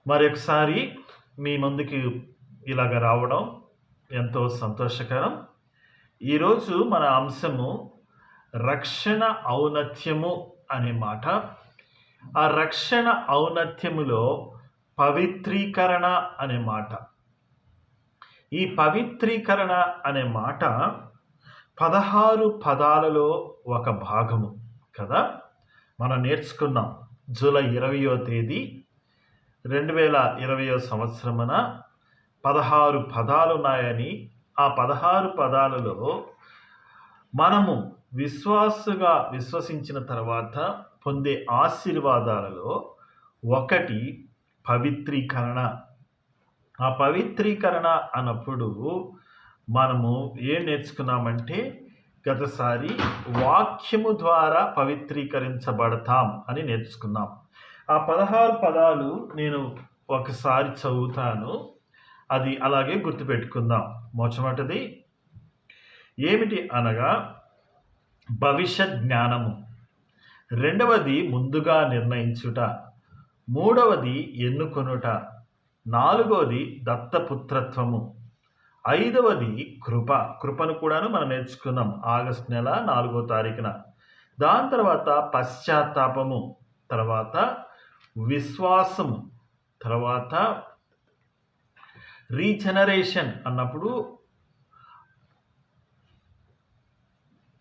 మరొకసారి మీ ముందుకి ఇలాగ రావడం ఎంతో సంతోషకరం. ఈరోజు మన అంశము రక్షణ ఔన్నత్యము అనే మాట. ఆ రక్షణ ఔన్నత్యములో పవిత్రీకరణ అనే మాట. ఈ పవిత్రీకరణ అనే మాట 16 పదాలలో ఒక భాగము కదా. మనం నేర్చుకున్నాం జూలై 20వ తేదీ 2020 సంవత్సరమున 16 పదాలు ఉన్నాయని, ఆ 16 పదాలలో మనము విశ్వసించిన తర్వాత పొందే ఆశీర్వాదాలలో ఒకటి పవిత్రీకరణ. ఆ పవిత్రీకరణ అన్నప్పుడు మనము ఏం నేర్చుకున్నామంటే, గతసారి వాక్యము ద్వారా పవిత్రీకరించబడతాం అని నేర్చుకున్నాం. ఆ 16 పదాలు నేను ఒకసారి చదువుతాను, అది అలాగే గుర్తుపెట్టుకుందాం. మొట్టమొదటిది ఏమిటి అనగా భవిష్యత్ జ్ఞానము. రెండవది ముందుగా నిర్ణయించుట. మూడవది ఎన్నుకొనుట. నాలుగవది దత్తపుత్రత్వము. ఐదవది కృపను కూడాను మనం నేర్చుకున్నాం ఆగస్టు నెల 4వ తారీఖున. దాని తర్వాత పశ్చాత్తాపము, తర్వాత విశ్వాసము, తర్వాత రీజనరేషన్ అన్నప్పుడు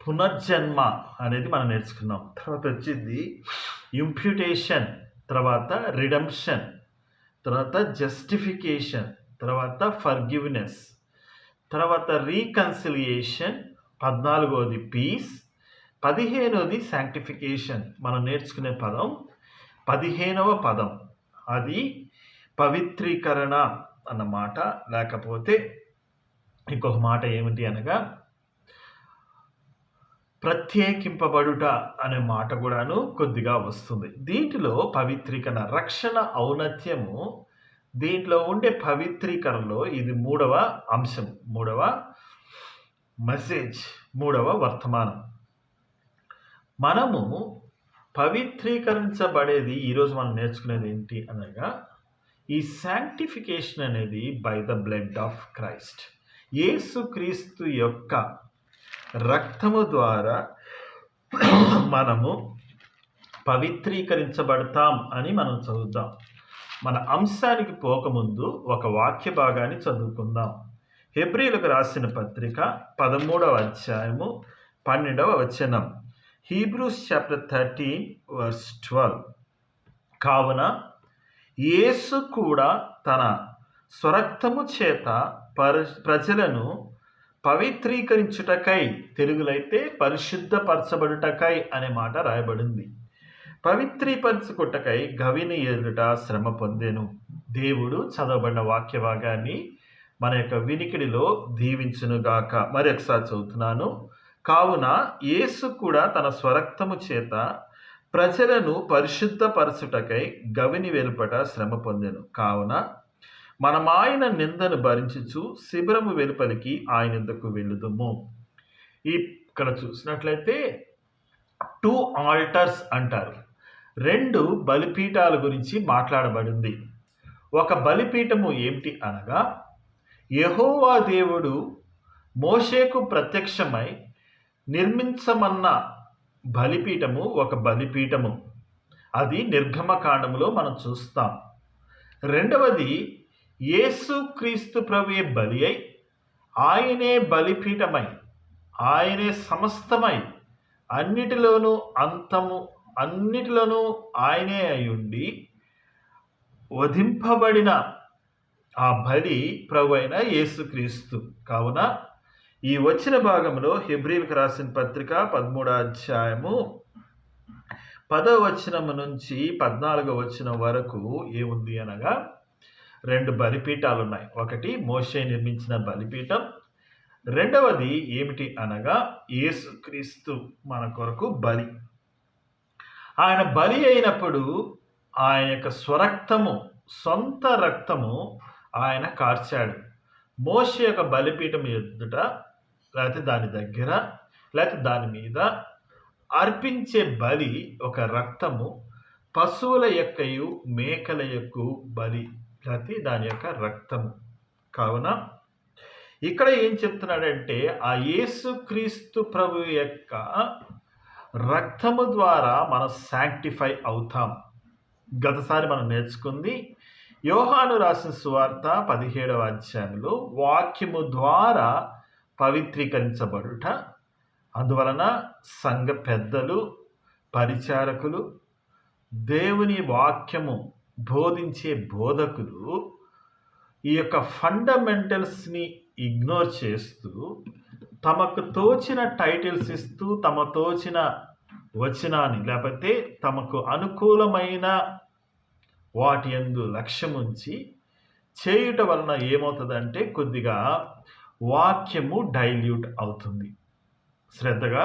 పునర్జన్మ అనేది మనం నేర్చుకున్నాం. తర్వాత వచ్చింది ఇంప్యూటేషన్, తర్వాత రిడెంప్షన్, తర్వాత జస్టిఫికేషన్, తర్వాత ఫర్గివ్నెస్, తర్వాత రీకన్సిలియేషన్, 14వది పీస్, 15వది శాంక్టిఫికేషన్. మనం నేర్చుకునే పదం 15వ పదం, అది పవిత్రీకరణ అన్నమాట. లేకపోతే ఇంకొక మాట ఏమిటి అనగా ప్రత్యేకింపబడుట అనే మాట కూడాను కొద్దిగా వస్తుంది. దీంట్లో పవిత్రీకరణ, రక్షణ ఔన్నత్యము, దీంట్లో ఉండే పవిత్రీకరణలో ఇది 3వ అంశం, 3వ మెసేజ్, 3వ వర్తమానం. మనము పవిత్రీకరించబడేది ఈరోజు మనం నేర్చుకునేది ఏంటి అనగా, ఈ శాంక్టిఫికేషన్ అనేది by the blood of Christ. యేసుక్రీస్తు యొక్క రక్తము ద్వారా మనము పవిత్రీకరించబడతాం అని మనం చదువుతాం. మన అంశానికి పోకముందు ఒక వాక్య భాగాన్ని చదువుకుందాం. హెబ్రీయులకు రాసిన పత్రిక 13వ అధ్యాయము 12వ వచనం. Hebrews chapter 13:12. కావున యేసు కూడా తన స్వరక్తము చేత ప్రజలను పవిత్రీకరించుటకై, తెలుగులో అయితే పరిశుద్ధపరచబడుటకై అనే మాట రాయబడింది. పవిత్రీపరచుకుటకై గవిని ఎదుట శ్రమ పొందెను. దేవుడు చదవబడిన వాక్య భాగాన్ని మన యొక్క వినికిడిలో దీవించునుగాక. మరొకసారి చదువుతున్నాను. కావున యేసు కూడా తన స్వరక్తము చేత ప్రజలను పరిశుద్ధపరచుటకై గవిని వెలుపట శ్రమ పొందెను. కావున మనం ఆయన నిందను భరించుచు శిబిరము వెలుపలికి ఆయన యుద్ధకు వెళ్ళుదుము. ఇక్కడ చూసినట్లయితే 2 ఆల్టర్స్ అంటారు. 2 బలిపీఠాల గురించి మాట్లాడబడింది. ఒక బలిపీఠము ఏమిటి అనగా, యెహోవా దేవుడు మోషేకు ప్రత్యక్షమై నిర్మించమన్న బలిపీఠము ఒక బలిపీఠము. అది నిర్గమకాండములో మనం చూస్తాం. రెండవది యేసుక్రీస్తు ప్రభువే బలి అయి, ఆయనే బలిపీఠమై, ఆయనే సమస్తమై, అన్నిటిలోనూ ఆయనే అయ్యుండి వధింపబడిన ఆ బలి ప్రభు అయిన యేసుక్రీస్తు. కావున ఈ వచ్చిన భాగంలో హెబ్రీయులకు రాసిన పత్రిక 13వ అధ్యాయము 10వ వచనం నుంచి 14వ వచనం వరకు ఏముంది అనగా, 2 బలిపీఠాలు ఉన్నాయి. ఒకటి మోషే నిర్మించిన బలిపీఠం, రెండవది ఏమిటి అనగా యేసుక్రీస్తు మన కొరకు బలి. ఆయన బలి అయినప్పుడు ఆయన యొక్క స్వరక్తము, సొంత రక్తము ఆయన కార్చాడు. మోషే యొక్క బలిపీఠం ఎదుట, లేకపోతే దాని దగ్గర, లేకపోతే దాని మీద అర్పించే బలి ఒక రక్తము పశువుల యొక్కయు మేకల యొక్క బలి ప్రతి దాని యొక్క రక్తము. కావున ఇక్కడ ఏం చెప్తున్నాడంటే ఆ యేసుక్రీస్తు ప్రభు యొక్క రక్తము ద్వారా మనం శాంక్టిఫై అవుతాం. గతసారి మనం నేర్చుకుంది యోహాను రాసిన సువార్త 17వ అధ్యాయంలో వాక్యము ద్వారా పవిత్రీకరించబడుట. అందువలన సంఘ పెద్దలు, పరిచారకులు, దేవుని వాక్యము బోధించే బోధకులు ఈ యొక్క ఫండమెంటల్స్ని ఇగ్నోర్ చేస్తూ తమకు తోచిన టైటిల్స్ ఇస్తూ తమ తోచిన వచనాన్ని లేకపోతే తమకు అనుకూలమైన వాటి యందు లక్ష్యముంచి చేయుట వలన ఏమవుతుందంటే కొద్దిగా వాక్యము డైల్యూట్ అవుతుంది. శ్రద్ధగా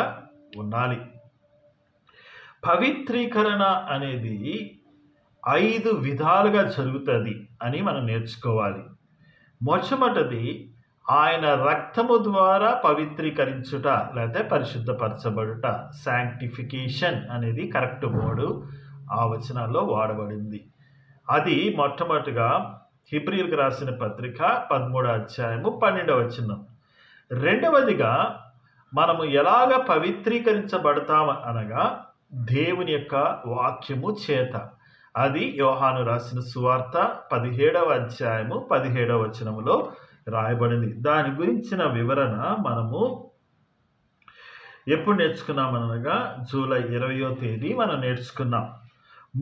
ఉండాలి. పవిత్రీకరణ అనేది 5 విధాలుగా జరుగుతుంది అని మనం నేర్చుకోవాలి. మొట్టమొదటిది ఆయన రక్తము ద్వారా పవిత్రీకరించుట లేకపోతే పరిశుద్ధపరచబడుట, శాంక్టిఫికేషన్ అనేది కరెక్ట్ వర్డ్ ఆ వచనాల్లో వాడబడింది. అది మొట్టమొదటిగా హెబ్రీయులకు రాసిన పత్రిక 13వ అధ్యాయము 12వ వచనం. రెండవదిగా మనము ఎలాగ పవిత్రీకరించబడతాం అనగా దేవుని యొక్క వాక్యము చేత. అది యోహాను రాసిన సువార్త 17వ అధ్యాయము 17వ వచనములో రాయబడింది. దాని గురించిన వివరణ మనము ఎప్పుడు నేర్చుకున్నామనగా జూలై 20వ తేదీ మనం నేర్చుకున్నాం.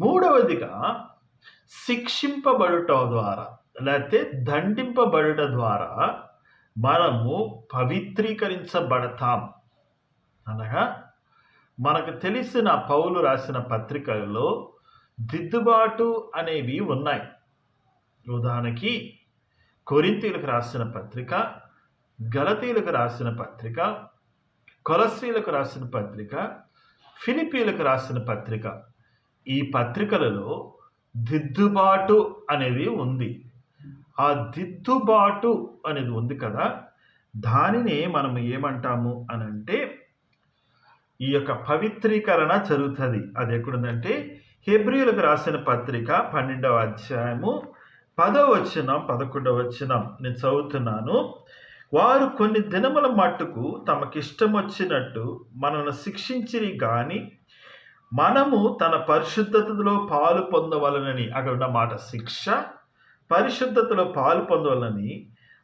మూడవదిగా శిక్షింపబడుట ద్వారా లేకపోతే దండింపబడుట ద్వారా మనము పవిత్రీకరించబడతాం. అనగా మనకు తెలిసిన పౌలు రాసిన పత్రికల్లో దిద్దుబాటు అనేవి ఉన్నాయి. ఉదాహరణకి కొరింథీయులకు రాసిన పత్రిక, గలతీయులకు రాసిన పత్రిక, కొలస్సీలకు రాసిన పత్రిక, ఫిలిప్పీలకు రాసిన పత్రిక. ఈ పత్రికలలో దిద్దుబాటు అనేది ఉంది. ఆ దిద్దుబాటు అనేది ఉంది కదా, దానిని మనం ఏమంటాము అని అంటే ఈ యొక్క పవిత్రీకరణ జరుగుతుంది. అది ఎక్కడుందంటే హెబ్రీయులకు రాసిన పత్రిక 12వ అధ్యాయము 10వ వచనం 11వ వచనం నేను చదువుతున్నాను. వారు కొన్ని దినముల మట్టుకు తమకిష్టం వచ్చినట్టు మనల్ని శిక్షించిరి గాని మనము తన పరిశుద్ధతలో పాలు పొందవలనని, అక్కడ ఉన్న మాట శిక్ష, పరిశుద్ధతలో పాలు పొందవలనని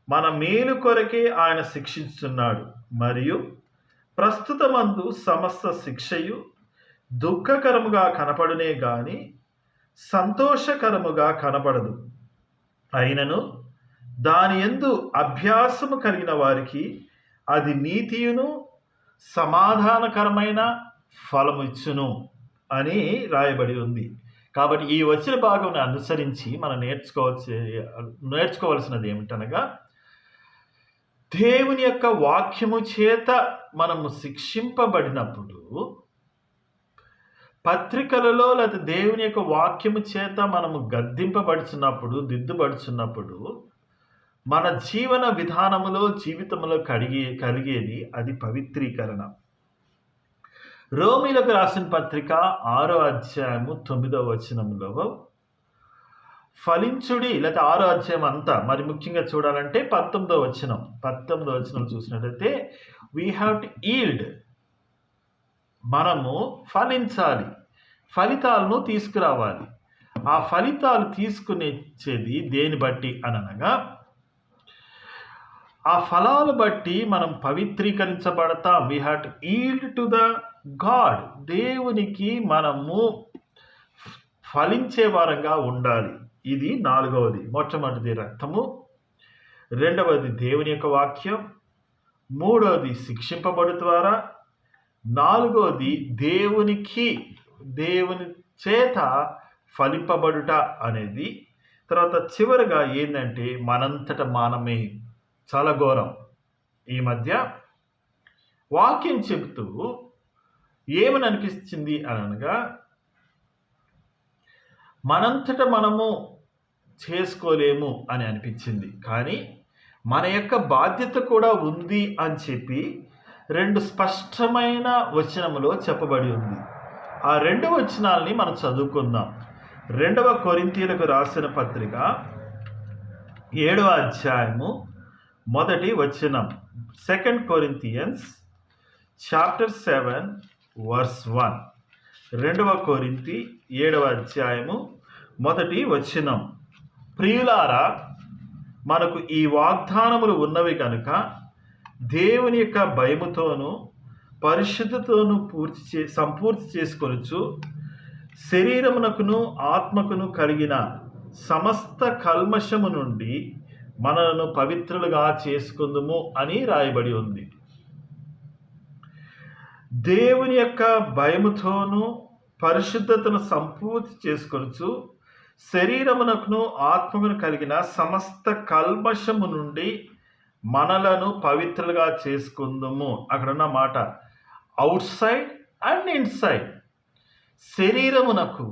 మన మేలు కొరకే ఆయన శిక్షిస్తున్నాడు. మరియు ప్రస్తుతమందు సమస్త శిక్షయు దుఃఖకరముగా కనపడునే గాని సంతోషకరముగా కనపడదు. అయినను దాని యందు అభ్యాసము కలిగిన వారికి అది నీతియును సమాధానకరమైన ఫలము ఇచ్చును అని రాయబడి ఉంది. కాబట్టి ఈ వచ్చిన భాగం అనుసరించి మనం నేర్చుకోవాల్సినది ఏమిటనగా దేవుని యొక్క వాక్యము చేత మనము శిక్షింపబడినప్పుడు, పత్రికలలో లేదా దేవుని యొక్క వాక్యము చేత మనము గద్దింపబడుచున్నప్పుడు, దిద్దుబడుచున్నప్పుడు మన జీవన విధానములో జీవితంలో కలిగేది అది పవిత్రీకరణ. రోమీలకు రాసిన పత్రిక 6వ అధ్యాయము 9వ వచనంలో ఫలించుడి, లేదా 6వ అధ్యాయం అంతా మరి ముఖ్యంగా చూడాలంటే 19వ వచనం చూసినట్లయితే వీ హ్యావ్ టు ఈల్డ్, మనము ఫలించాలి, ఫలితాలను తీసుకురావాలి. ఆ ఫలితాలు తీసుకునేది దేని బట్టి అనగా ఆ ఫలాలు బట్టి మనం పవిత్రీకరించబడతాం. We have to yield to the God, దేవునికి మనము ఫలించే వారంగా ఉండాలి. ఇది 4వది. మొట్టమొదటిది రక్తము, రెండవది దేవుని యొక్క వాక్యం, మూడవది శిక్షింపబడు ద్వారా, 4వది దేవుని చేత ఫలింపబడుట అనేది. తర్వాత చివరిగా ఏంటంటే మనంతట మానమే. చాలా ఘోరం. ఈ మధ్య వాక్యం చెబుతూ ఏమని అనిపిస్తుంది అనగా మనంతట మనము చేసుకోలేము అని అనిపించింది. కానీ మన యొక్క బాధ్యత కూడా ఉంది అని చెప్పి 2 స్పష్టమైన వచనములో చెప్పబడి ఉంది. ఆ 2 వచనాల్ని మనం చదువుకుందాం. 2వ కొరింథీయులకు రాసిన పత్రిక 7వ అధ్యాయము 1వ వచనం. 2 Corinthians చాప్టర్ 7 వర్స్ 1. 2వ కొరింథీ 7వ అధ్యాయము 1వ వచనం. ప్రియులారా, మనకు ఈ వాగ్దానములు ఉన్నవి కనుక దేవుని యొక్క భయముతోనూ పరిశుద్ధతోనూ సంపూర్తి చేసుకొనుచు శరీరమునకును ఆత్మకును కలిగిన సమస్త కల్మషము నుండి మనలను పవిత్రులుగా చేసుకుందుము అని రాయబడి ఉంది. దేవుని యొక్క భయముతోనూ పరిశుద్ధతను సంపూర్తి చేసుకొనుచు శరీరమునకును ఆత్మకును కలిగిన సమస్త కల్మషము నుండి మనలను పవిత్రులుగా చేసుకుందుము. అక్కడున్న మాట అవుట్ సైడ్ అండ్ ఇన్సైడ్. శరీరమునకు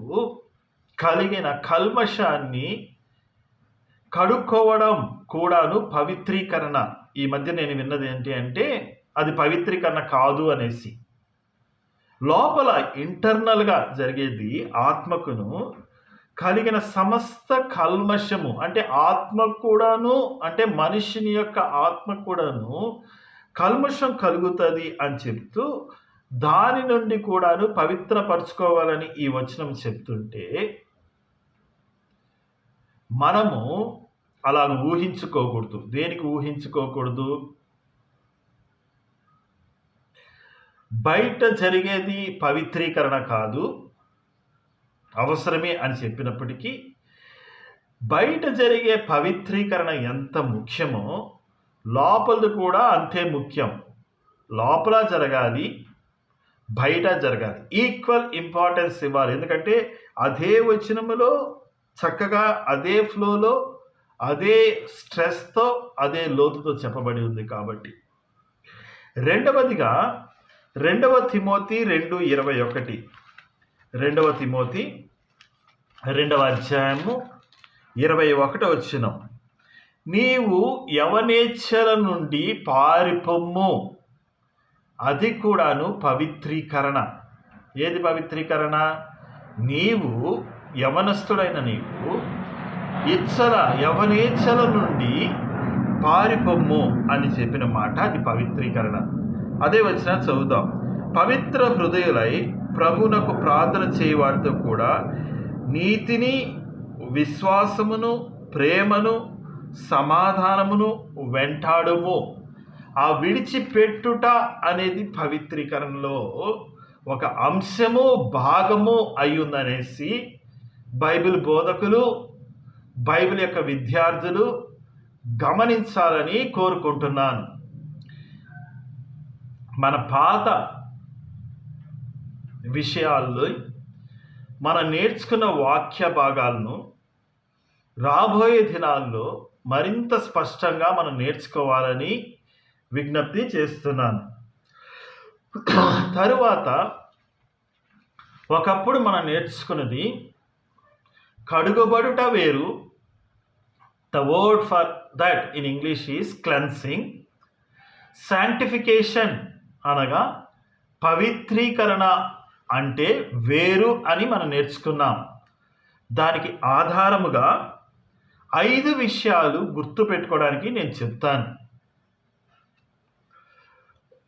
కలిగిన కల్మషాన్ని కడుక్కోవడం కూడాను పవిత్రీకరణ. ఈ మధ్య నేను విన్నది ఏంటి అంటే అది పవిత్రీకరణ కాదు అనేసి. లోపల ఇంటర్నల్గా జరిగేది ఆత్మకును కలిగిన సమస్త కల్మషము, అంటే ఆత్మ కూడాను, అంటే మనిషిని యొక్క ఆత్మ కూడాను కల్మషం కలుగుతుంది అని చెప్తూ దాని నుండి కూడాను పవిత్రపరచుకోవాలని ఈ వచనం చెప్తుంటే మనము అలా ఊహించుకోకూడదు. దేనికి ఊహించుకోకూడదు? బయట జరిగేది పవిత్రీకరణ కాదు, అవసరమే అని చెప్పినప్పటికీ బయట జరిగే పవిత్రీకరణ ఎంత ముఖ్యమో లోపలది కూడా అంతే ముఖ్యం. లోపల జరగాలి, బయట జరగాలి. ఈక్వల్ ఇంపార్టెన్స్ ఇవ్వాలి. ఎందుకంటే అదే వచనములో చక్కగా అదే ఫ్లోలో అదే స్ట్రెస్తో అదే లోతుతో చెప్పబడి ఉంది కాబట్టి. రెండవదిగా 2వ తిమోతి 2:21. 2వ తిమోతి 2వ అధ్యాయము 21వ వచనం. నీవు యవనేచ్ఛల నుండి పారిపొమ్ము, అది కూడాను పవిత్రీకరణ. ఏది పవిత్రీకరణ? నీవు యవనస్తుడైన నీవు యవనేచ్ఛల నుండి పారిపొమ్ము అని చెప్పిన మాట అది పవిత్రీకరణ. అదే వచ్చిన చదువుదాం. పవిత్ర హృదయులై ప్రభువునకు ప్రార్థన చేయవారితో కూడా నీతిని, విశ్వాసమును, ప్రేమను, సమాధానమును వెంటాడుము. ఆ విడిచిపెట్టుట అనేది పవిత్రీకరణలో ఒక అంశము, భాగము అయ్యుందనేసి బైబిల్ బోధకులు, బైబిల్ యొక్క విద్యార్థులు గమనించాలని కోరుకుంటున్నాను. మన పాత విషయాల్లో మనం నేర్చుకున్న వాక్య భాగాలను రాబోయే దినాల్లో మరింత స్పష్టంగా మనం నేర్చుకోవాలని విజ్ఞప్తి చేస్తున్నాను. తరువాత ఒకప్పుడు మనం నేర్చుకున్నది కడుగబడుట వేరు. The word for that in English is cleansing. Sanctification అనగా పవిత్రీకరణ అంటే వేరు అని మనం నేర్చుకున్నాం. దానికి ఆధారముగా 5 విషయాలు గుర్తుపెట్టుకోవడానికి నేను చెప్తాను.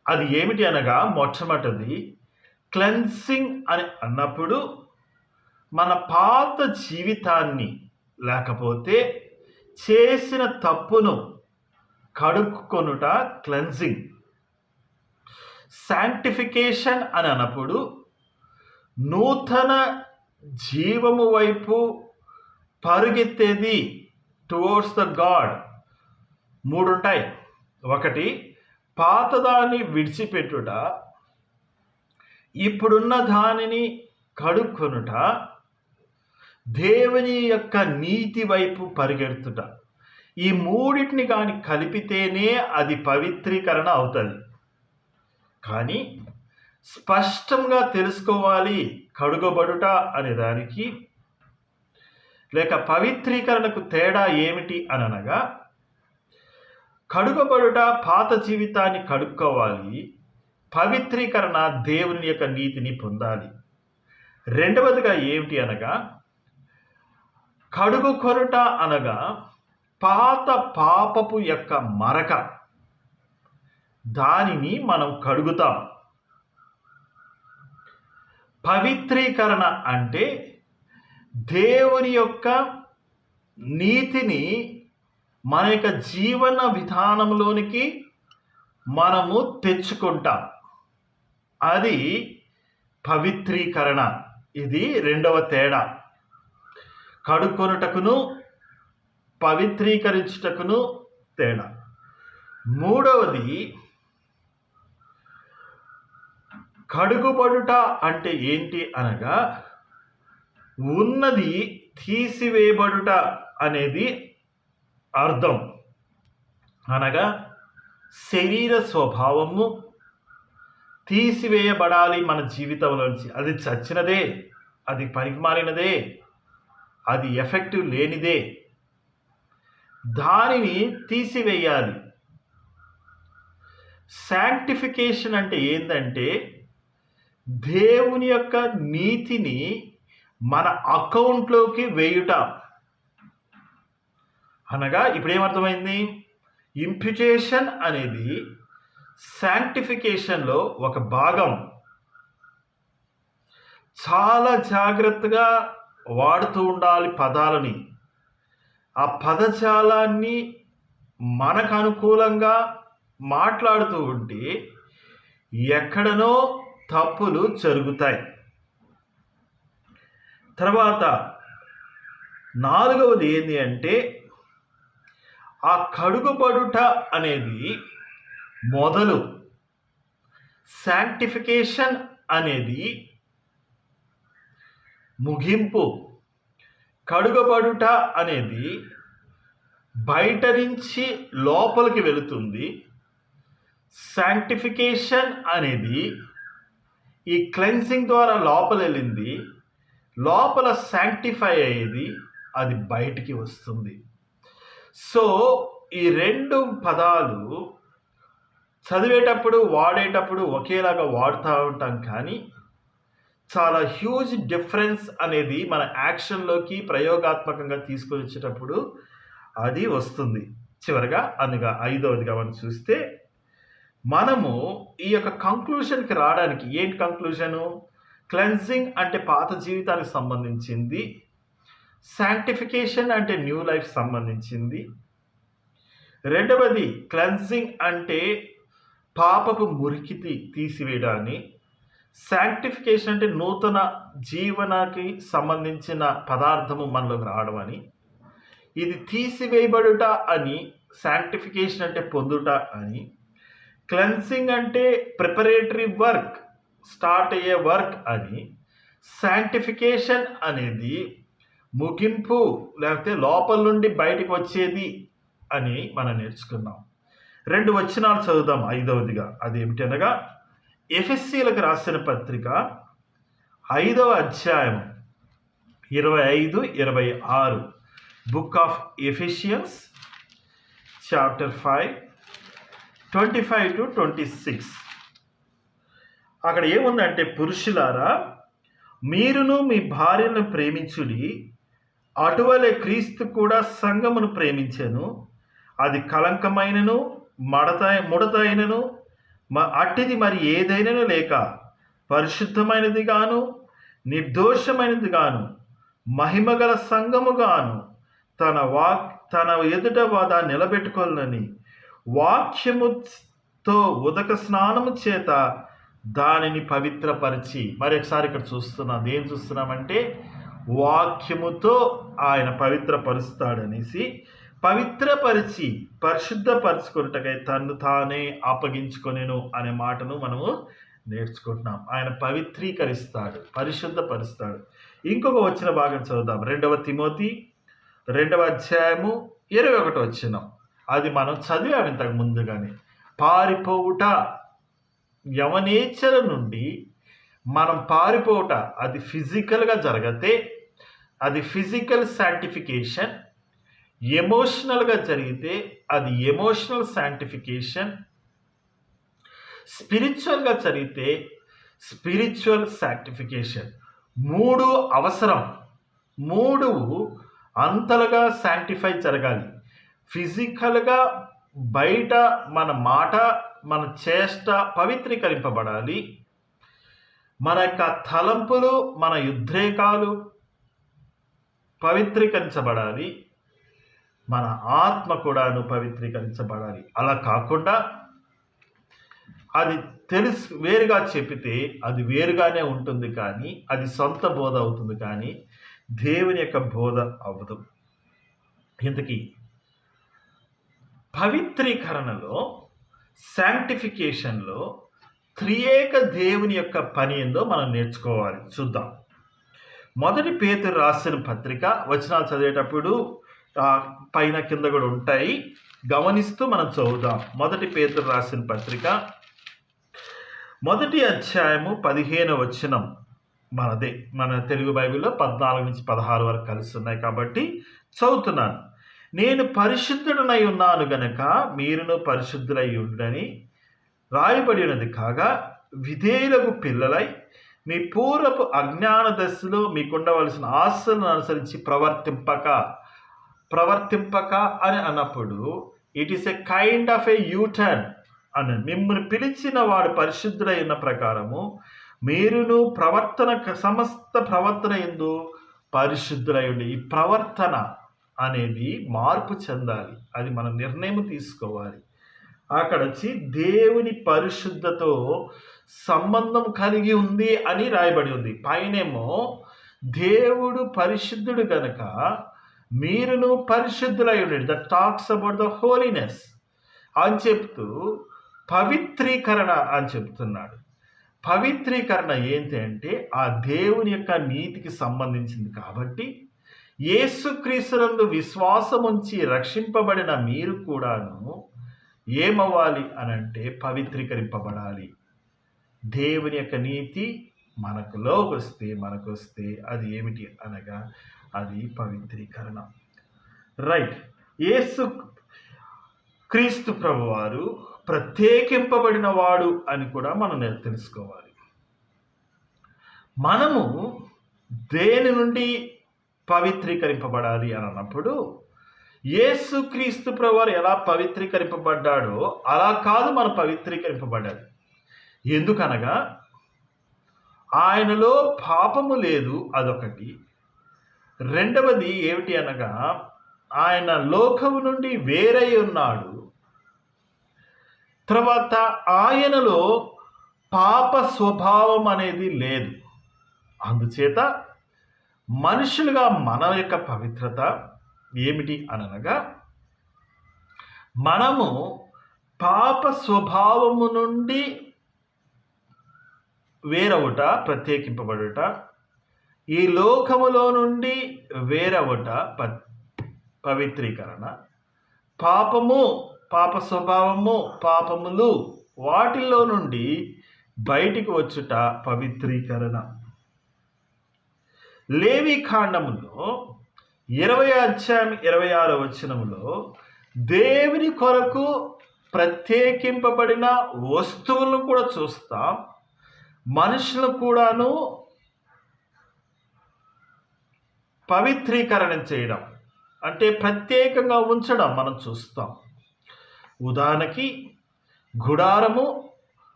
అది ఏమిటి అనగా, మొట్టమొదటిది క్లెన్సింగ్ అని అన్నప్పుడు మన పాత జీవితాన్ని లేకపోతే చేసిన తప్పును కడుక్కొనుట క్లెన్సింగ్. శాంటిఫికేషన్ అని అన్నప్పుడు నూతన జీవము వైపు పరుగెత్తేది, టువర్డ్స్ ద గాడ్. 3 ఉంటాయి. ఒకటి పాతదాన్ని విడిచిపెట్టుట, ఇప్పుడున్న దానిని కడుక్కొనుట, దేవుని యొక్క నీతి వైపు పరిగెడుతుట. ఈ మూడింటిని కానీ కలిపితేనే అది పవిత్రీకరణ అవుతుంది. కానీ స్పష్టంగా తెలుసుకోవాలి కడుగబడుట అనే దానికి లేక పవిత్రీకరణకు తేడా ఏమిటి అని అనగా, కడుగబడుట పాత జీవితాన్ని కడుక్కోవాలి, పవిత్రీకరణ దేవుని యొక్క నీతిని పొందాలి. రెండవదిగా ఏమిటి అనగా, కడుగు కొనుట అనగా పాత పాపపు యొక్క మరక, దానిని మనం కడుగుతాం. పవిత్రీకరణ అంటే దేవుని యొక్క నీతిని మన యొక్క జీవన విధానంలోనికి మనము తెచ్చుకుంటాం. అది పవిత్రీకరణ. ఇది రెండవ తేడా. కడుక్కొనుటకును పవిత్రీకరించుటకును తేడా. మూడవది, కడుగుబడుట అంటే ఏంటి అనగా ఉన్నది తీసివేయబడుట అనేది అర్థం. అనగా శరీర స్వభావము తీసివేయబడాలి మన జీవితంలోంచి. అది చచ్చినదే, అది పనికిమాలినదే, అది ఎఫెక్టివ్ లేనిదే, దానిని తీసివేయాలి. శాంక్టిఫికేషన్ అంటే ఏంటంటే దేవుని యొక్క నీతిని మన అకౌంట్లోకి వేయుట. అనగా ఇప్పుడు ఏమర్థమైంది? ఇంప్యుటేషన్ అనేది శాంక్టిఫికేషన్లో ఒక భాగం. చాలా జాగ్రత్తగా వాడుతూ ఉండాలి పదాలని. ఆ పదజాలాన్ని మనకు అనుకూలంగా మాట్లాడుతూ ఉంటే ఎక్కడనో తప్పులు జరుగుతాయి. తర్వాత నాలుగవది ఏంటి అంటే, ఆ కడుగుబడుట అనేది మొదలు, శాంక్టిఫికేషన్ అనేది ముగింపు. కడుగబడుట అనేది బయట నుంచి లోపలికి వెళుతుంది. శాంక్టిఫికేషన్ అనేది ఈ క్లెన్సింగ్ ద్వారా లోపల వెళ్ళింది, లోపల శాంక్టిఫై అయ్యేది, అది బయటికి వస్తుంది. సో ఈ రెండు పదాలు చదివేటప్పుడు వాడేటప్పుడు ఒకేలాగా వాడుతూ ఉంటాం, కానీ చాలా హ్యూజ్ డిఫరెన్స్ అనేది మన యాక్షన్లోకి ప్రయోగాత్మకంగా తీసుకొని వచ్చేటప్పుడు అది వస్తుంది. చివరిగా అనగా ఐదవదిగా మనం చూస్తే, మనము ఈ యొక్క కంక్లూషన్కి రావడానికి ఏంటి కంక్లూషను? క్లెన్సింగ్ అంటే పాత జీవితానికి సంబంధించింది, శాంక్టిఫికేషన్ అంటే న్యూ లైఫ్ సంబంధించింది. రెండవది, క్లెన్సింగ్ అంటే పాపపు మురికిని తీసివేయడాన్ని, శాంక్టిఫికేషన్ అంటే నూతన జీవనానికి సంబంధించిన పదార్థము మనలోకి రావడం అని. ఇది తీసివేయబడుట అని, శాంక్టిఫికేషన్ అంటే పొందుట అని, క్లెన్సింగ్ అంటే ప్రిపరేటరీ వర్క్, స్టార్ట్ అయ్యే వర్క్ అని, శాంక్టిఫికేషన్ అనేది ముగింపు లేకపోతే లోపల నుండి బయటికి వచ్చేది అని మనం నేర్చుకున్నాం. రెండు వచనాలు చదువుదాం ఐదవదిగా. అదేమిటి అనగా, ఎఫెసీయులకు రాసిన పత్రిక 5వ అధ్యాయం 25-26, బుక్ ఆఫ్ ఎఫెసియన్స్ చాప్టర్ 5 25-26. అక్కడ ఏముందంటే, పురుషులారా మీరును మీ భార్యను ప్రేమించుడి, అటువలే క్రీస్తు కూడా సంఘమును ప్రేమించెను, అది కలంకమైనను ముడతైనను అట్టిది మరి ఏదైనాను లేక పరిశుద్ధమైనది గాను నిర్దోషమైనది గాను మహిమగల సంఘము గాను తన ఎదుట దాన్ని నిలబెట్టుకోవాలని వాక్యముతో ఉదక స్నానము చేత దానిని పవిత్రపరిచి. మరొకసారి ఇక్కడ చూస్తున్నాం, ఏం చూస్తున్నామంటే వాక్యముతో ఆయన పవిత్రపరుస్తాడనేసి, పవిత్రపరిచి పరిశుద్ధపరచుకున్నట్టుగా తను తానే అప్పగించుకొనెను అనే మాటను మనము నేర్చుకుంటున్నాం. ఆయన పవిత్రీకరిస్తాడు, పరిశుద్ధపరుస్తాడు. ఇంకొక వచ్చిన భాగం చదువుదాం. 2వ తిమోతి 2వ అధ్యాయము 21వ వచనం. అది మనం చదివాము ఇంతకు ముందుగానే. పారిపోవుట, యవనేచ్ఛల నుండి మనం పారిపోవుట, అది ఫిజికల్గా జరగతే అది ఫిజికల్ శాంక్టిఫికేషన్, ఎమోషనల్గా జరిగితే అది ఎమోషనల్ శాంక్టిఫికేషన్, స్పిరిచువల్గా జరిగితే స్పిరిచువల్ శాంక్టిఫికేషన్. 3 అవసరం. 3 అంతలుగా శాంక్టిఫై జరగాలి. ఫిజికల్‌గా బయట మన మాట, మన చేష్ట పవిత్రీకరింపబడాలి. మన యొక్క తలంపులు, మన ఉద్రేకాలు పవిత్రీకరించబడాలి. మన ఆత్మ కూడాను పవిత్రీకరించబడాలి. అలా కాకుండా అది వేరుగా చెప్పితే అది వేరుగానే ఉంటుంది, కానీ అది సొంత బోధ అవుతుంది, కానీ దేవుని యొక్క బోధ అవ్వదు. ఇంతకీ పవిత్రీకరణలో, శాంక్టిఫికేషన్లో త్రియేక దేవుని యొక్క పని ఏందో మనం నేర్చుకోవాలి. చూద్దాం. 1 పేతురు రాసిన పత్రిక వచనాలు చదివేటప్పుడు పైన కింద కూడా ఉంటాయి, గమనిస్తూ మనం చదువుదాం. 1 పేతురు రాసిన పత్రిక 1వ అధ్యాయము 15వ వచనం మనదే. మన తెలుగు బైబిల్లో 14 నుంచి 16 వరకు కలిసి ఉన్నాయి కాబట్టి చదువుతున్నాను. నేను పరిశుద్ధుడనై ఉన్నాను గనక మీరును పరిశుద్ధులై ఉండని రాయబడినది కాగా, విధేయులకు పిల్లలై మీ పూర్వపు అజ్ఞాన దశలో మీకుండవలసిన ఆశలను అనుసరించి ప్రవర్తింపక అని అన్నప్పుడు it is a kind of a U turn అని. మిమ్మల్ని పిలిచిన వాడు పరిశుద్ధులై ఉన్న ప్రకారము మీరును సమస్త ప్రవర్తన యందు పరిశుద్ధులై ఉండి. ఈ ప్రవర్తన అనేది మార్పు చెందాలి. అది మనం నిర్ణయం తీసుకోవాలి. అక్కడ వచ్చి దేవుని పరిశుద్ధతో సంబంధం కలిగి ఉంది అని రాయబడి ఉంది. పైనేమో దేవుడు పరిశుద్ధుడు గనక మీరును పరిశుద్ధులై ఉండండి. That talks about the holiness అని చెప్తూ పవిత్రీకరణ అని చెప్తున్నాడు. పవిత్రీకరణ ఏంటి అంటే ఆ దేవుని యొక్క నీతికి సంబంధించింది. కాబట్టి యేసుక్రీస్తునందు విశ్వాసం ఉంచి రక్షింపబడిన మీరు కూడాను ఏమవ్వాలి అనంటే పవిత్రీకరింపబడాలి. దేవుని యొక్క నీతి మనకు వస్తే అది ఏమిటి అనగా అది పవిత్రీకరణ. రైట్. యేసు క్రీస్తు ప్రభువారు ప్రత్యేకింపబడిన వాడు అని కూడా మనం తెలుసుకోవాలి. మనము దేని నుండి పవిత్రీకరింపబడాలి అని అన్నప్పుడు యేసు క్రీస్తు ప్రభువారు ఎలా పవిత్రీకరింపబడ్డాడో అలా కాదు మనం పవిత్రీకరింపబడాలి. ఎందుకనగా ఆయనలో పాపము లేదు, అదొకటి. రెండవది ఏమిటి అనగా ఆయన లోకము నుండి వేరై ఉన్నాడు. తర్వాత ఆయనలో పాప స్వభావం అనేది లేదు. అందుచేత మనుషులుగా మన యొక్క పవిత్రత ఏమిటి అనగా మనము పాప స్వభావము నుండి వేరవుట, ప్రత్యేకింపబడుట, ఈ లోకములో నుండి వేరవుట పవిత్రీకరణ, పాప స్వభావము, పాపములు వాటిల్లో నుండి బయటికి వచ్చుట పవిత్రీకరణ. లేవి కాండములో 20వ అధ్యాయం 26వ వచనములో దేవుని కొరకు ప్రత్యేకింపబడిన వస్తువులను కూడా చూస్తాం. మనుషులను కూడాను పవిత్రీకరణ చేయడం అంటే ప్రత్యేకంగా ఉంచడం మనం చూస్తాం. ఉదాహరణకి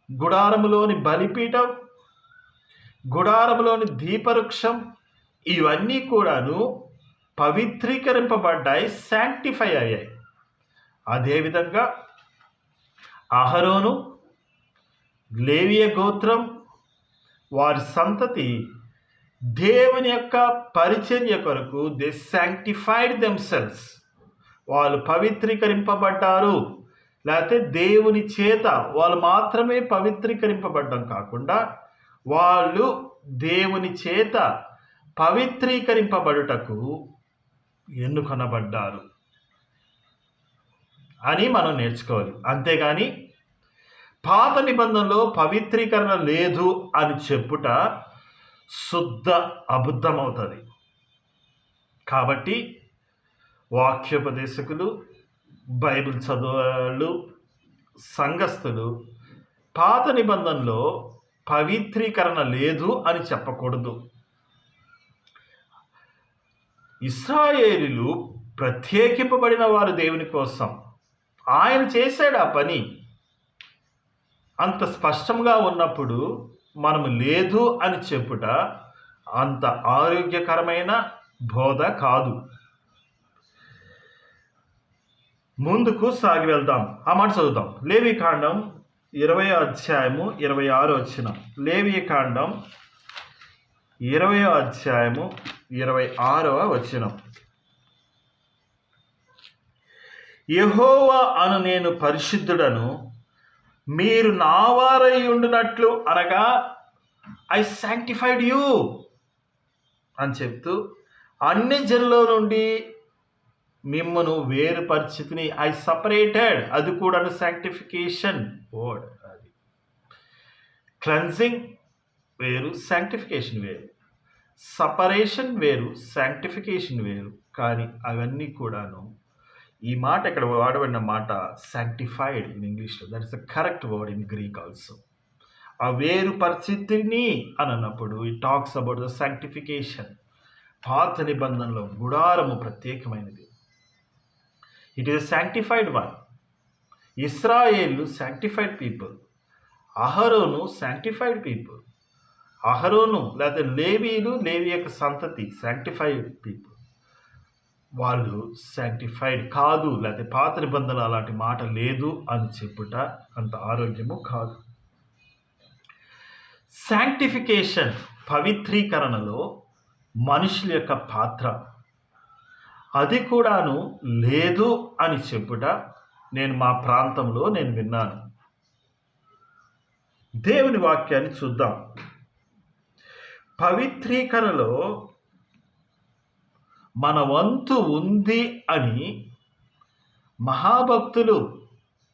గుడారములోని బలిపీఠం, గుడారములోని దీపవృక్షం, ఇవన్నీ కూడాను పవిత్రీకరింపబడ్డాయి, శాంక్టిఫై అయ్యాయి. అదేవిధంగా అహరోను, లేవియ గోత్రం, వారి సంతతి దేవుని యొక్క పరిచర్య కొరకు దే శాంక్టిఫైడ్ దెమ్సెల్వ్స్, వాళ్ళు పవిత్రీకరింపబడ్డారు. లేకపోతే దేవుని చేత వాళ్ళు మాత్రమే పవిత్రీకరింపబడ్డం కాకుండా వాళ్ళు దేవుని చేత పవిత్రీకరింపబడుటకు ఎన్నుకొనబడ్డారు అని మనం నేర్చుకోవాలి. అంతేగాని పాత నిబంధనలో పవిత్రీకరణ లేదు అని చెప్పుట శుద్ధ అబద్ధమవుతుంది. కాబట్టి వాక్యోపదేశకులు, బైబిల్ చదువులు, సంఘస్థులు పాత నిబంధనలో పవిత్రీకరణ లేదు అని చెప్పకూడదు. ఇశ్రాయేలీయులు ప్రత్యేకింపబడిన వారు దేవుని కోసం. ఆయన చేశాడు ఆ పని. అంత స్పష్టంగా ఉన్నప్పుడు మనము లేదు అని చెప్పుట అంత ఆరోగ్యకరమైన బోధ కాదు. ముందుకు సాగి వెళ్దాం. ఆ మాట చదువుదాం. లేవికాండం 20 అధ్యాయము 26 లేవికాండం 20 అధ్యాయము 26 యెహోవా అను నేను పరిశుద్ధుడను, మీరు నా వారై ఉండునట్లు అనగా ఐ శాంక్టిఫైడ్ యూ అని చెప్తూ అన్ని జనుల నుండి మిమ్మను వేరుపరిచితిని. ఐ సపరేటెడ్, అది కూడా శాంక్టిఫికేషన్ వర్డ్. అది క్లెన్జింగ్ వేరు, శాంక్టిఫికేషన్ వేరు. సపరేషన్ వేరు, శాంక్టిఫికేషన్ వేరు. కానీ అవన్నీ కూడాను ఈ మాట ఇక్కడ వాడబడిన మాట శాంక్టిఫైడ్ ఇన్ ఇంగ్లీష్లో. That is the correct word in Greek also. ఆ వేరు పరిస్థితిని అని అన్నప్పుడు it talks about the sanctification. పాత నిబంధనలో గుడారము ప్రత్యేకమైనది. It is sanctified one. ఇశ్రాయేలు శాంక్టిఫైడ్ పీపుల్. అహరోను శాంక్టిఫైడ్ పీపుల్. అహరోను లేకపోతే లేవీలు, లేవి యొక్క సంతతి శాంక్టిఫైడ్ పీపుల్. వాళ్ళు శాంక్టిఫైడ్ కాదు, లేకపోతే పాత నిబంధనలు అలాంటి మాట లేదు అని చెప్పుట అంత ఆరోగ్యము కాదు. శాంక్టిఫికేషన్, పవిత్రీకరణలో మనుషుల యొక్క పాత్ర, అది కూడాను లేదు అని చెప్పుట నేను మా ప్రాంతంలో నేను విన్నాను. దేవుని వాక్యాన్ని చూద్దాం. పవిత్రీకరణలో మన వంతు ఉంది అని మహాభక్తులు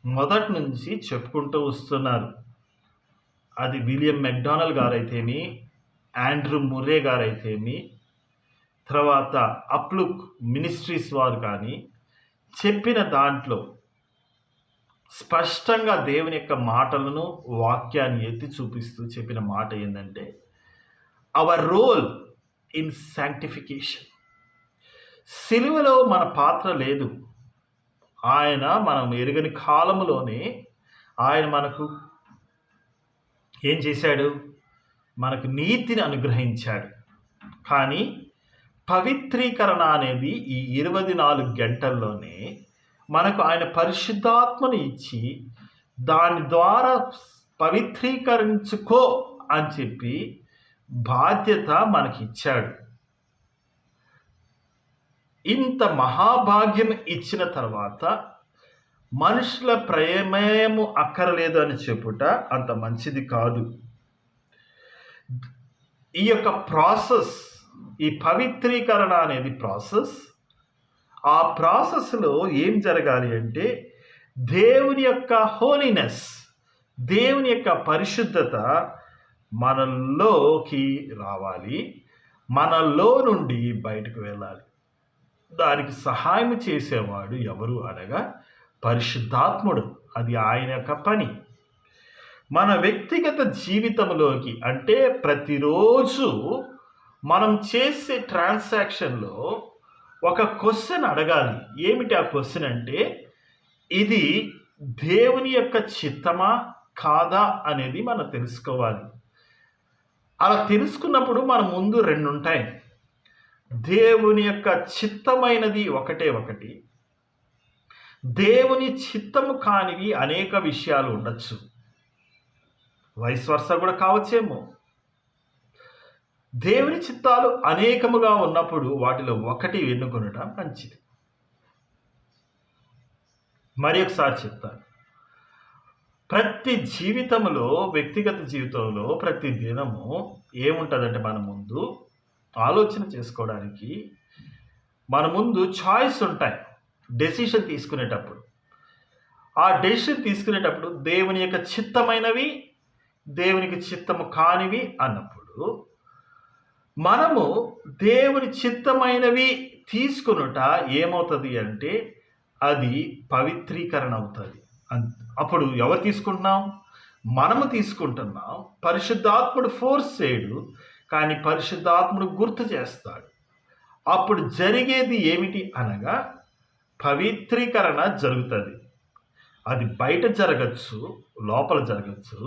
మొదటి నుంచి చెప్పుకుంటూ వస్తున్నారు. అది విలియం మెక్డానల్ గారైతేమి, ఆండ్రూ ముర్రే గారైతేమి, తర్వాత అప్లుక్ మినిస్ట్రీస్ వారు కానీ చెప్పిన దాంట్లో స్పష్టంగా దేవుని యొక్క మాటలను, వాక్యాన్ని ఎత్తి చూపిస్తూ చెప్పిన మాట ఏంటంటే అవర్ రోల్ ఇన్ శాంక్టిఫికేషన్. సిలువలో మన పాత్ర లేదు. ఆయన మనం ఎరుగని కాలంలోనే ఆయన మనకు ఏం చేశాడు? మనకు నీతిని అనుగ్రహించాడు. కానీ పవిత్రీకరణ అనేది ఈ 24 గంటల్లోనే మనకు ఆయన పరిశుద్ధాత్మను ఇచ్చి దాని ద్వారా పవిత్రీకరించుకో అని చెప్పి బాధ్యత మనకిచ్చాడు. ఇంత మహాభాగ్యం ఇచ్చిన తర్వాత మనుషుల ప్రమేయము అక్కరలేదు అని చెప్పుట అంత మంచిది కాదు. ఈ యొక్క ప్రాసెస్, ఈ పవిత్రీకరణ అనేది ప్రాసెస్. ఆ ప్రాసెస్లో ఏం జరగాలి అంటే దేవుని యొక్క హోలీనెస్, దేవుని యొక్క పరిశుద్ధత మనలోకి రావాలి, మనలో నుండి బయటకు వెళ్ళాలి. దానికి సహాయం చేసేవాడు ఎవరు అనగా పరిశుద్ధాత్ముడు. అది ఆయన యొక్క పని. మన వ్యక్తిగత జీవితంలోకి అంటే ప్రతిరోజు మనం చేసే ట్రాన్సాక్షన్లో ఒక క్వశ్చన్ అడగాలి. ఏమిటి ఆ క్వశ్చన్ అంటే, ఇది దేవుని యొక్క చిత్తమా కాదా అనేది మనం తెలుసుకోవాలి. అలా తెలుసుకున్నప్పుడు మన ముందు 2 ఉంటాయి. దేవుని యొక్క చిత్తమైనది ఒకటే ఒకటి, దేవుని చిత్తము కానివి అనేక విషయాలు ఉండొచ్చు. వైస్ వర్సా కూడా కావచ్చేమో. దేవుని చిత్తాలు అనేకముగా ఉన్నప్పుడు వాటిలో ఒకటి ఎన్నుకొనడం మంచిది. మరి ఒకసారి చెప్తాను. ప్రతి జీవితంలో, వ్యక్తిగత జీవితంలో ప్రతి దినము ఏముంటుందంటే మన ముందు ఆలోచన చేసుకోవడానికి మన ముందు చాయిస్ ఉంటాయి. డెసిషన్ తీసుకునేటప్పుడు, ఆ డెసిషన్ తీసుకునేటప్పుడు దేవుని యొక్క చిత్తమైనవి, దేవునికి చిత్తము కానివి అన్నప్పుడు మనము దేవుని చిత్తమైనవి తీసుకునుట ఏమవుతుంది అంటే అది పవిత్రీకరణ అవుతుంది. అప్పుడు ఎవరు తీసుకుంటున్నాం? మనము తీసుకుంటున్నాం. పరిశుద్ధాత్ముడు ఫోర్స్ చేయడు, కానీ పరిశుద్ధాత్ముడు గుర్తు చేస్తాడు. అప్పుడు జరిగేది ఏమిటి అనగా పవిత్రీకరణ జరుగుతుంది. అది బయట జరగచ్చు, లోపల జరగచ్చు.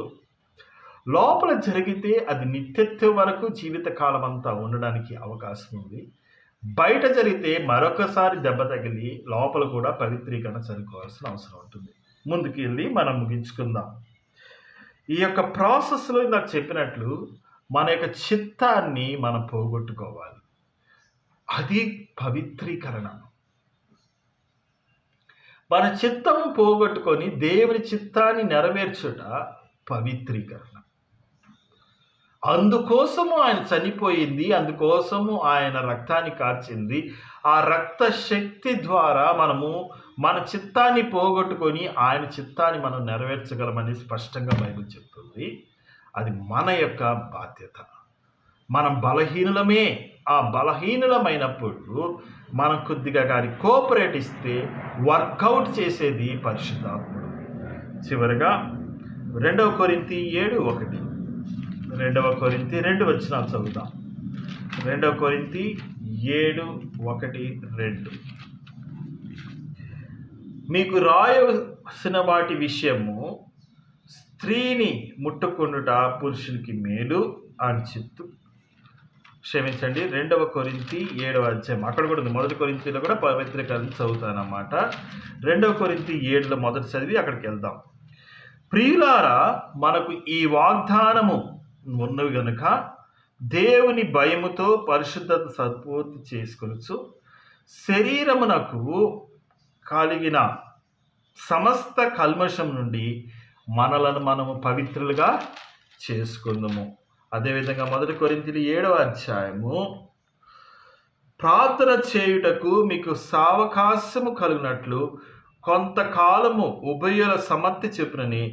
లోపల జరిగితే అది నిత్యత్వం వరకు జీవితకాలం అంతా ఉండడానికి అవకాశం ఉంది. బయట జరిగితే మరొకసారి దెబ్బ తగిలి లోపల కూడా పవిత్రీకరణ జరుపుకోవాల్సిన అవసరం ఉంటుంది. ముందుకు వెళ్ళి మనం ముగించుకుందాం. ఈ యొక్క ప్రాసెస్లో నాకు చెప్పినట్లు మన యొక్క చిత్తాన్ని మనం పోగొట్టుకోవాలి. అది పవిత్రీకరణ. మన చిత్తం పోగొట్టుకొని దేవుని చిత్తాన్ని నెరవేర్చుట పవిత్రీకరణ. అందుకోసము ఆయన చనిపోయింది, అందుకోసము ఆయన రక్తాన్ని కార్చింది. ఆ రక్త శక్తి ద్వారా మనము మన చిత్తాన్ని పోగొట్టుకొని ఆయన చిత్తాన్ని మనం నెరవేర్చగలమని స్పష్టంగా బైబిల్ చెప్తుంది. అది మన యొక్క బాధ్యత. మనం బలహీనులమే. ఆ బలహీనులమైనప్పుడు మనం కొద్దిగా కానీ కోఆపరేట్ ఇస్తే వర్కౌట్ చేసేది పరిశుద్ధాత్ముడు. చివరిగా 2 కొరింథీ 7:1, 2 కొరింథీ 2 వచనాలు చదువుతాం. 2 కొరింథీ 7:1-2. మీకు రాయవలసిన వాటి విషయము స్త్రీని ముట్టుకొనుట పురుషునికి మేలు అని చెప్తూ, క్షమించండి, 2 కొరింథీ 7వ అక్కడ కూడా ఉంది. 1 కొరింథీలో కూడా పవిత్రీకరణ చదువుతానమాట. 2 కొరింథీ 7లో మొదటి చదివి అక్కడికి వెళ్దాం. ప్రియులారా, మనకు ఈ వాగ్దానము ఉన్నవి గనుక దేవుని భయముతో పరిశుద్ధత సంపూర్తి చేసుకొనుచు శరీరమునకు కలిగిన సమస్త కల్మషం నుండి మనలను మనము పవిత్రులుగా చేసుకుందాము. అదేవిధంగా 1 కొరింథీలు 7వ ప్రార్థన చేయుటకు మీకు సావకాశము కలిగినట్లు కొంతకాలము ఉభయుల సమ్మతి చెప్పునని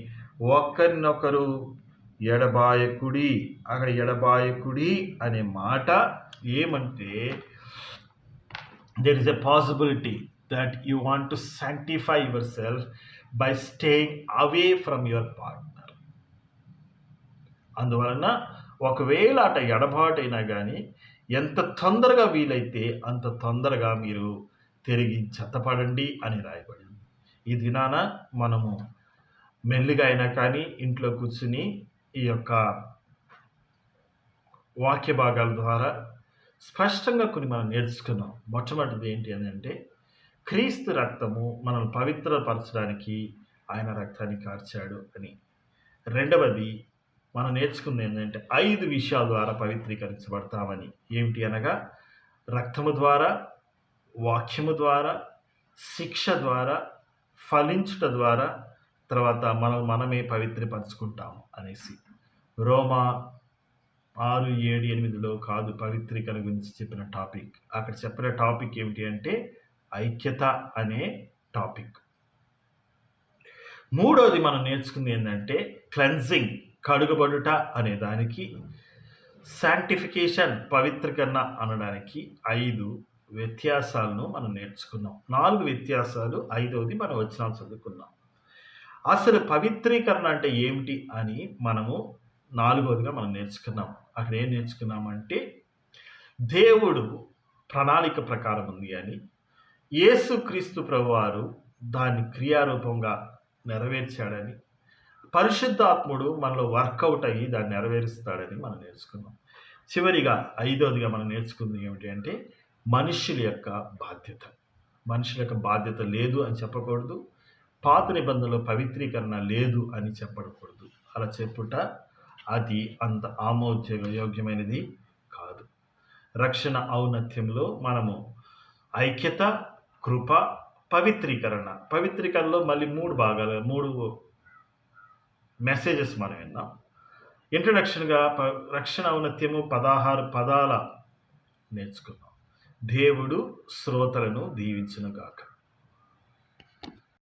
ఒకరినొకరు ఎడబాయకుడి. అక్కడ ఎడబాయకుడి అనే మాట ఏమంటే, there is a possibility that you want to sanctify yourself by staying away from your partner. అందువలన ఒకవేళ అట ఎడబాటైనా కానీ ఎంత తొందరగా వీలైతే అంత తొందరగా మీరు తిరిగి జతపడండి అని రాయబడింది. ఈ దినాన మనము మెల్లిగా అయినా కానీ ఇంట్లో కూర్చుని ఈ యొక్క వాక్య భాగాల ద్వారా స్పష్టంగా కొన్ని మనం నేర్చుకున్నాం. మొట్టమొదటిది ఏంటి అని అంటే, క్రీస్తు రక్తము మనల్ని పవిత్రపరచడానికి ఆయన రక్తాన్ని కార్చాడు అని. రెండవది మనం నేర్చుకుంది ఏంటంటే 5 విషయాల ద్వారా పవిత్రీకరించబడతామని. ఏమిటి అనగా, రక్తము ద్వారా, వాక్యము ద్వారా, శిక్ష ద్వారా, ఫలించుట ద్వారా, తర్వాత మనమే పవిత్రపరచుకుంటాము అనేసి. రోమా 6, 7, 8లో కాదు పవిత్రీకరణ గురించి చెప్పిన టాపిక్. అక్కడ చెప్పిన టాపిక్ ఏమిటి అంటే ఐక్యత అనే టాపిక్. మూడోది మనం నేర్చుకుంది ఏంటంటే క్లెన్జింగ్, కడుగబడుట అనే దానికి, శాంక్టిఫికేషన్ పవిత్రీకరణ అనడానికి 5 వ్యత్యాసాలను మనం నేర్చుకున్నాం. 4 వ్యత్యాసాలు, 5వది మనం వచనాలు చదువుకున్నాం. అసలు పవిత్రీకరణ అంటే ఏమిటి అని మనము 4వదిగా మనం నేర్చుకున్నాం. అక్కడ ఏం నేర్చుకున్నామంటే, దేవుడు ప్రణాళిక ప్రకారం ఉంది అని, యేసుక్రీస్తు ప్రభువారు దాన్ని క్రియారూపంగా నెరవేర్చాడని, పరిశుద్ధాత్ముడు మనలో వర్కౌట్ అయ్యి దాన్ని నెరవేరుస్తాడని మనం నేర్చుకున్నాం. చివరిగా 5వదిగా మనం నేర్చుకుంది ఏమిటి అంటే మనుషుల యొక్క బాధ్యత. మనుషుల యొక్క బాధ్యత లేదు అని చెప్పకూడదు. పాత నిబంధనలో పవిత్రీకరణ లేదు అని చెప్పకూడదు. అలా చెప్పుట అది అంత ఆమోదయోగ్యమైనది కాదు. రక్షణ ఔన్నత్యంలో మనము ఐక్యత, కృప, పవిత్రీకరణ. పవిత్రీకరణలో మళ్ళీ 3 భాగాలు, 3 మెసేజెస్ మనం విన్నాం. ఇంట్రడక్షన్గా రక్షణ ఔన్నత్యము 16 పదాల నేర్చుకున్నాం. దేవుడు శ్రోతలను దీవించును గాక.